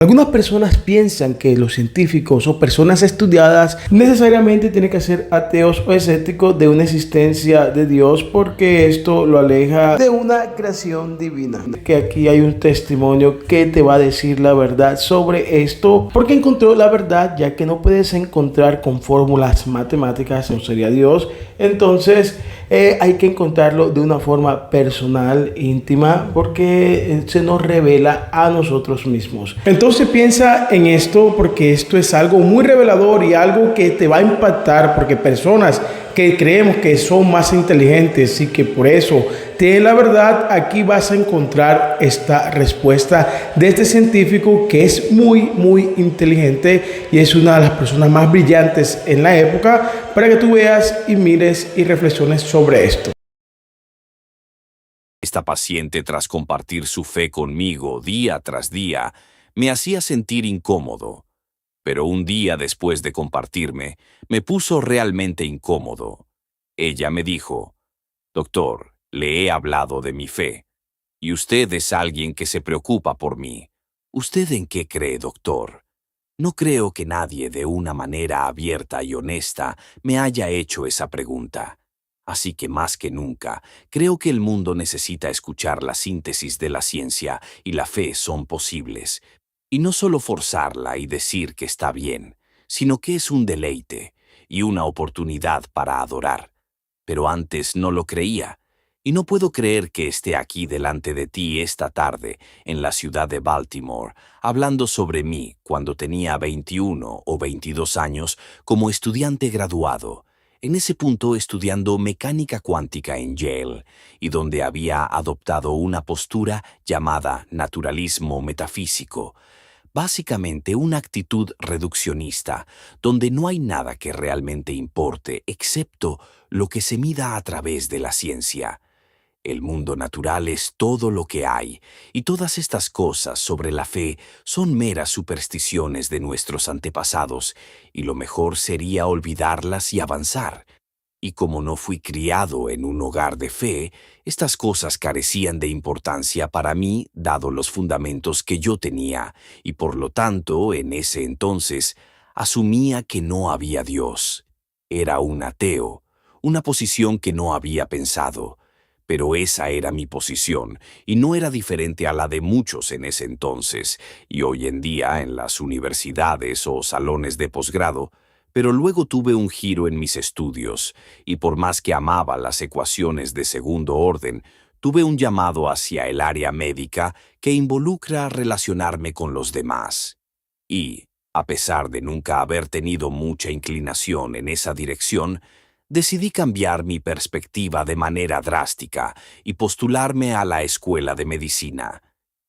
Algunas personas piensan que los científicos o personas estudiadas necesariamente tienen que ser ateos o escépticos de una existencia de Dios porque esto lo aleja de una creación divina. Que aquí hay un testimonio que te va a decir la verdad sobre esto porque encontró la verdad, ya que no puedes encontrar con fórmulas matemáticas, no sería Dios. Entonces hay que encontrarlo de una forma personal, íntima, porque se nos revela a nosotros mismos. Entonces piensa en esto porque esto es algo muy revelador y algo que te va a impactar, porque personas que creemos que son más inteligentes y que por eso tienen la verdad, aquí vas a encontrar esta respuesta de este científico que es muy inteligente y es una de las personas más brillantes en la época, para que tú veas y mires y reflexiones sobre esto. Esta paciente, tras compartir su fe conmigo día tras día, me hacía sentir incómodo. Pero un día después de compartirme, me puso realmente incómodo. Ella me dijo: «Doctor, le he hablado de mi fe, y usted es alguien que se preocupa por mí. ¿Usted en qué cree, doctor? No creo que nadie de una manera abierta y honesta me haya hecho esa pregunta. Así que más que nunca, creo que el mundo necesita escuchar la síntesis de la ciencia y la fe son posibles. Y no solo forzarla y decir que está bien, sino que es un deleite y una oportunidad para adorar. Pero antes no lo creía, y no puedo creer que esté aquí delante de ti esta tarde, en la ciudad de Baltimore, hablando sobre mí cuando tenía 21 o 22 años como estudiante graduado, en ese punto estudiando mecánica cuántica en Yale, y donde había adoptado una postura llamada naturalismo metafísico, básicamente una actitud reduccionista, donde no hay nada que realmente importe excepto lo que se mida a través de la ciencia. El mundo natural es todo lo que hay, y todas estas cosas sobre la fe son meras supersticiones de nuestros antepasados, y lo mejor sería olvidarlas y avanzar. Y como no fui criado en un hogar de fe, estas cosas carecían de importancia para mí, dado los fundamentos que yo tenía, y por lo tanto, en ese entonces, asumía que no había Dios. Era un ateo, una posición que no había pensado. Pero esa era mi posición, y no era diferente a la de muchos en ese entonces, y hoy en día en las universidades o salones de posgrado. Pero luego tuve un giro en mis estudios, y por más que amaba las ecuaciones de segundo orden, tuve un llamado hacia el área médica que involucra relacionarme con los demás. Y, a pesar de nunca haber tenido mucha inclinación en esa dirección, decidí cambiar mi perspectiva de manera drástica y postularme a la escuela de medicina.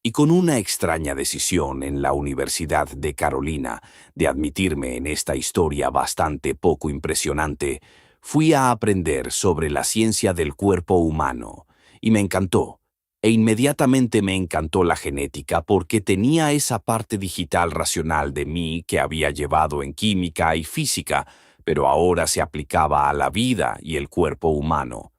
Y con una extraña decisión en la Universidad de Carolina de admitirme en esta historia bastante poco impresionante, fui a aprender sobre la ciencia del cuerpo humano, y me encantó. E inmediatamente me encantó la genética porque tenía esa parte digital racional de mí que había llevado en química y física, pero ahora se aplicaba a la vida y el cuerpo humano.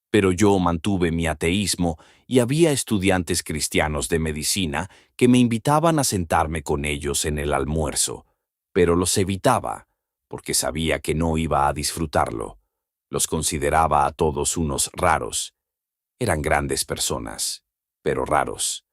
Pero yo mantuve mi ateísmo y había estudiantes cristianos de medicina que me invitaban a sentarme con ellos en el almuerzo, pero los evitaba, porque sabía que no iba a disfrutarlo. Los consideraba a todos unos raros. Eran grandes personas, pero raros.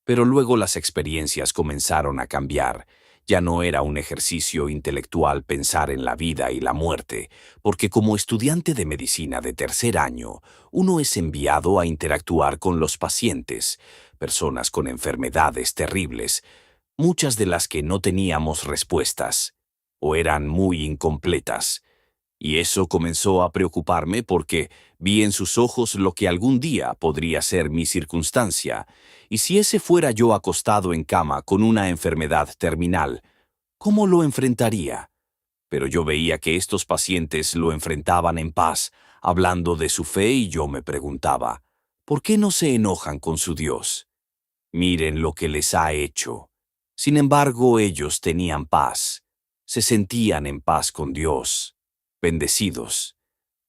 Pero luego las experiencias comenzaron a cambiar. Ya no era un ejercicio intelectual pensar en la vida y la muerte, porque como estudiante de medicina de tercer año, uno es enviado a interactuar con los pacientes, personas con enfermedades terribles, muchas de las que no teníamos respuestas, o eran muy incompletas. Y eso comenzó a preocuparme porque vi en sus ojos lo que algún día podría ser mi circunstancia, y si ese fuera yo acostado en cama con una enfermedad terminal, ¿cómo lo enfrentaría? Pero yo veía que estos pacientes lo enfrentaban en paz, hablando de su fe, y yo me preguntaba, ¿por qué no se enojan con su Dios? Miren lo que les ha hecho. Sin embargo, ellos tenían paz, se sentían en paz con Dios, bendecidos,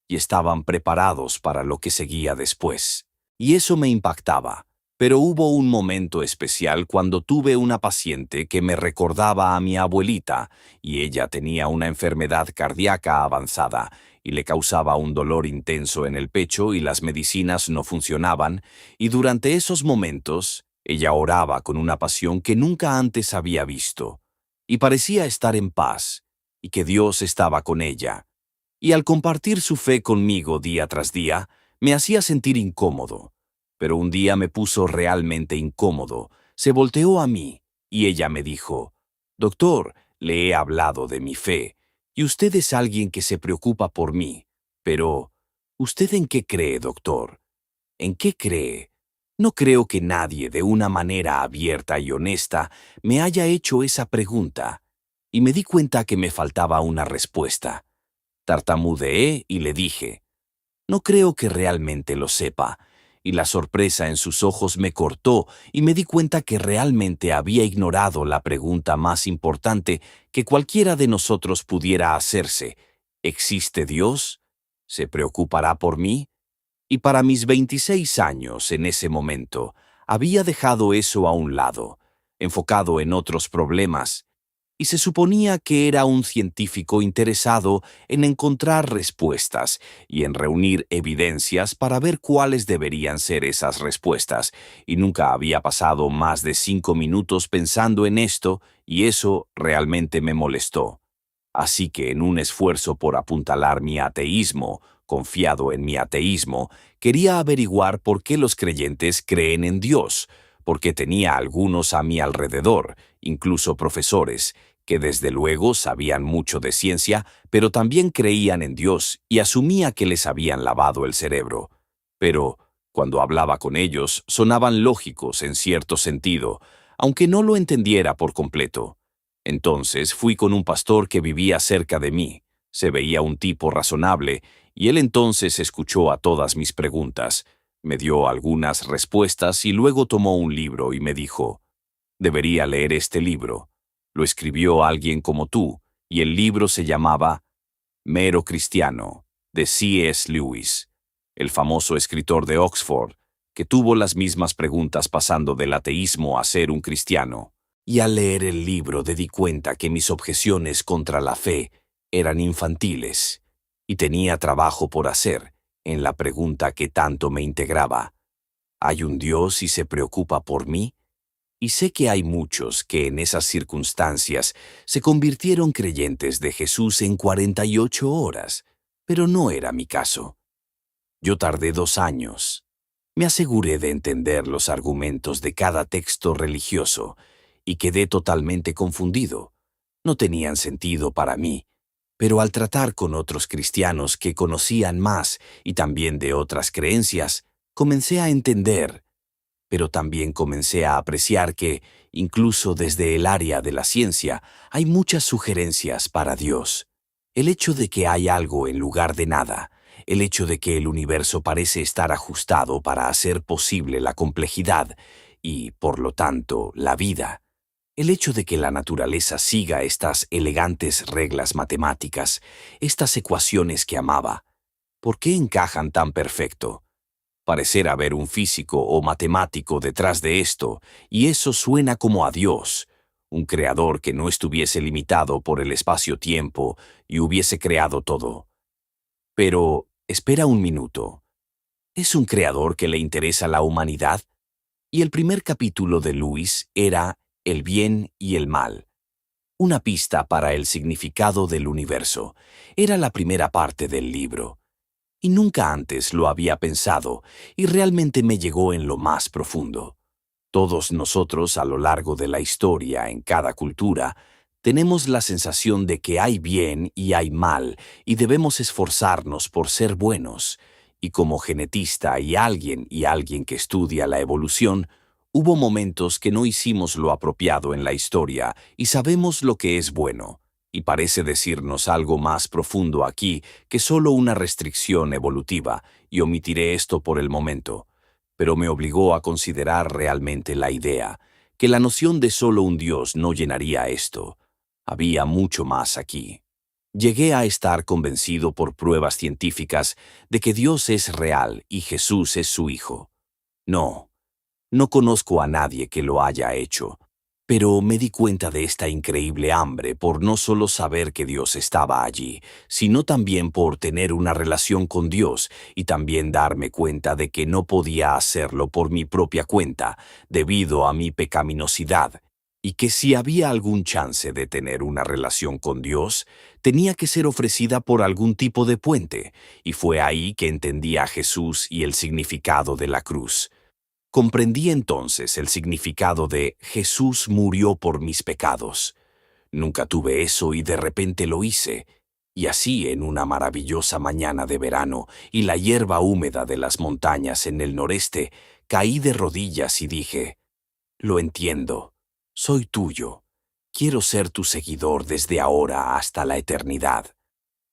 y estaban preparados para lo que seguía después. Y eso me impactaba, Pero hubo un momento especial cuando tuve una paciente que me recordaba a mi abuelita, y ella tenía una enfermedad cardíaca avanzada, y le causaba un dolor intenso en el pecho y las medicinas no funcionaban, y durante esos momentos ella oraba con una pasión que nunca antes había visto, y parecía estar en paz, y que Dios estaba con ella. Y al compartir su fe conmigo día tras día, me hacía sentir incómodo. Pero un día me puso realmente incómodo. Se volteó a mí y ella me dijo: «Doctor, le he hablado de mi fe, y usted es alguien que se preocupa por mí. Pero, ¿usted en qué cree, doctor? ¿En qué cree? No creo que nadie de una manera abierta y honesta me haya hecho esa pregunta». Y me di cuenta que me faltaba una respuesta. Tartamudeé y le dije: «No creo que realmente lo sepa», y la sorpresa en sus ojos me cortó y me di cuenta que realmente había ignorado la pregunta más importante que cualquiera de nosotros pudiera hacerse. ¿Existe Dios? ¿Se preocupará por mí? Y para mis 26 años, en ese momento, había dejado eso a un lado, enfocado en otros problemas, y se suponía que era un científico interesado en encontrar respuestas y en reunir evidencias para ver cuáles deberían ser esas respuestas, y nunca había pasado más de 5 minutos pensando en esto, y eso realmente me molestó. Así que en un esfuerzo por apuntalar mi ateísmo, confiado en mi ateísmo, quería averiguar por qué los creyentes creen en Dios, porque tenía algunos a mi alrededor, incluso profesores, que desde luego sabían mucho de ciencia, pero también creían en Dios y asumía que les habían lavado el cerebro. Pero, cuando hablaba con ellos, sonaban lógicos en cierto sentido, aunque no lo entendiera por completo. Entonces fui con un pastor que vivía cerca de mí. Se veía un tipo razonable, y él entonces escuchó a todas mis preguntas, me dio algunas respuestas y luego tomó un libro y me dijo: «Debería leer este libro. Lo escribió alguien como tú, y el libro se llamaba Mero Cristiano, de C.S. Lewis, el famoso escritor de Oxford, que tuvo las mismas preguntas pasando del ateísmo a ser un cristiano». Y al leer el libro me di cuenta que mis objeciones contra la fe eran infantiles, y tenía trabajo por hacer en la pregunta que tanto me integraba: ¿hay un Dios y se preocupa por mí? Y sé que hay muchos que en esas circunstancias se convirtieron creyentes de Jesús en 48 horas, pero no era mi caso. Yo tardé 2 años. Me aseguré de entender los argumentos de cada texto religioso y quedé totalmente confundido. No tenían sentido para mí, pero al tratar con otros cristianos que conocían más y también de otras creencias, comencé a entender. Pero también comencé a apreciar que, incluso desde el área de la ciencia, hay muchas sugerencias para Dios. El hecho de que hay algo en lugar de nada, el hecho de que el universo parece estar ajustado para hacer posible la complejidad y, por lo tanto, la vida. El hecho de que la naturaleza siga estas elegantes reglas matemáticas, estas ecuaciones que amaba. ¿Por qué encajan tan perfecto? Parecer haber un físico o matemático detrás de esto, y eso suena como a Dios, un creador que no estuviese limitado por el espacio-tiempo y hubiese creado todo. Pero, espera un minuto. ¿Es un creador que le interesa la humanidad? Y el primer capítulo de Lewis era El bien y el mal. Una pista para el significado del universo. Era la primera parte del libro. Y nunca antes lo había pensado, y realmente me llegó en lo más profundo. Todos nosotros, a lo largo de la historia, en cada cultura, tenemos la sensación de que hay bien y hay mal, y debemos esforzarnos por ser buenos. Y como genetista y alguien que estudia la evolución, hubo momentos que no hicimos lo apropiado en la historia y sabemos lo que es bueno. Y parece decirnos algo más profundo aquí que solo una restricción evolutiva, y omitiré esto por el momento. Pero me obligó a considerar realmente la idea, que la noción de solo un Dios no llenaría esto. Había mucho más aquí. Llegué a estar convencido por pruebas científicas de que Dios es real y Jesús es su Hijo. No, No conozco a nadie que lo haya hecho. Pero me di cuenta de esta increíble hambre por no solo saber que Dios estaba allí, sino también por tener una relación con Dios y también darme cuenta de que no podía hacerlo por mi propia cuenta, debido a mi pecaminosidad, y que si había algún chance de tener una relación con Dios, tenía que ser ofrecida por algún tipo de puente, y fue ahí que entendí a Jesús y el significado de la cruz. Comprendí entonces el significado de Jesús murió por mis pecados. Nunca tuve eso y de repente lo hice. Y así en una maravillosa mañana de verano y la hierba húmeda de las montañas en el noreste, caí de rodillas y dije, lo entiendo, soy tuyo, quiero ser tu seguidor desde ahora hasta la eternidad.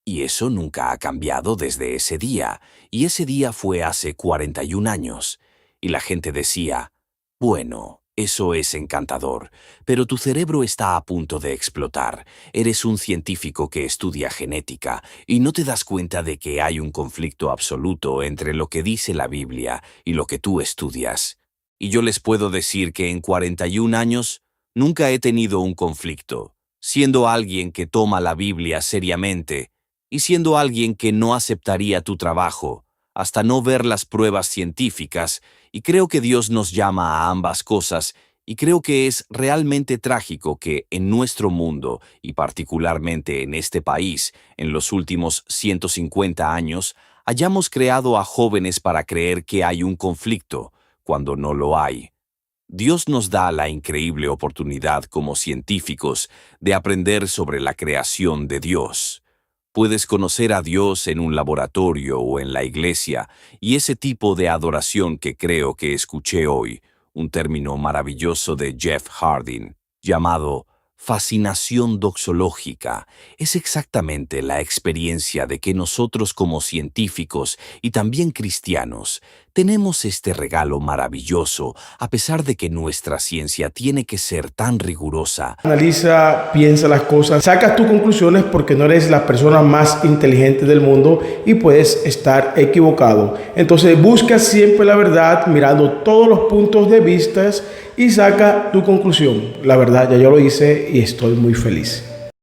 Y eso nunca ha cambiado desde ese día, y ese día fue hace 41 años. Y la gente decía, bueno, eso es encantador, pero tu cerebro está a punto de explotar. Eres un científico que estudia genética y no te das cuenta de que hay un conflicto absoluto entre lo que dice la Biblia y lo que tú estudias. Y yo les puedo decir que en 41 años nunca he tenido un conflicto, siendo alguien que toma la Biblia seriamente y siendo alguien que no aceptaría tu trabajo hasta no ver las pruebas científicas, y creo que Dios nos llama a ambas cosas, y creo que es realmente trágico que en nuestro mundo, y particularmente en este país, en los últimos 150 años, hayamos creado a jóvenes para creer que hay un conflicto, cuando no lo hay. Dios nos da la increíble oportunidad como científicos de aprender sobre la creación de Dios. Puedes conocer a Dios en un laboratorio o en la iglesia, y ese tipo de adoración que creo que escuché hoy, un término maravilloso de Jeff Harding, llamado fascinación doxológica, es exactamente la experiencia de que nosotros como científicos y también cristianos tenemos este regalo maravilloso a pesar de que nuestra ciencia tiene que ser tan rigurosa. Analiza, piensa las cosas, sacas tus conclusiones porque no eres la persona más inteligente del mundo y puedes estar equivocado. Entonces busca siempre la verdad mirando todos los puntos de vista y saca tu conclusión. La verdad, ya yo lo hice y estoy muy feliz.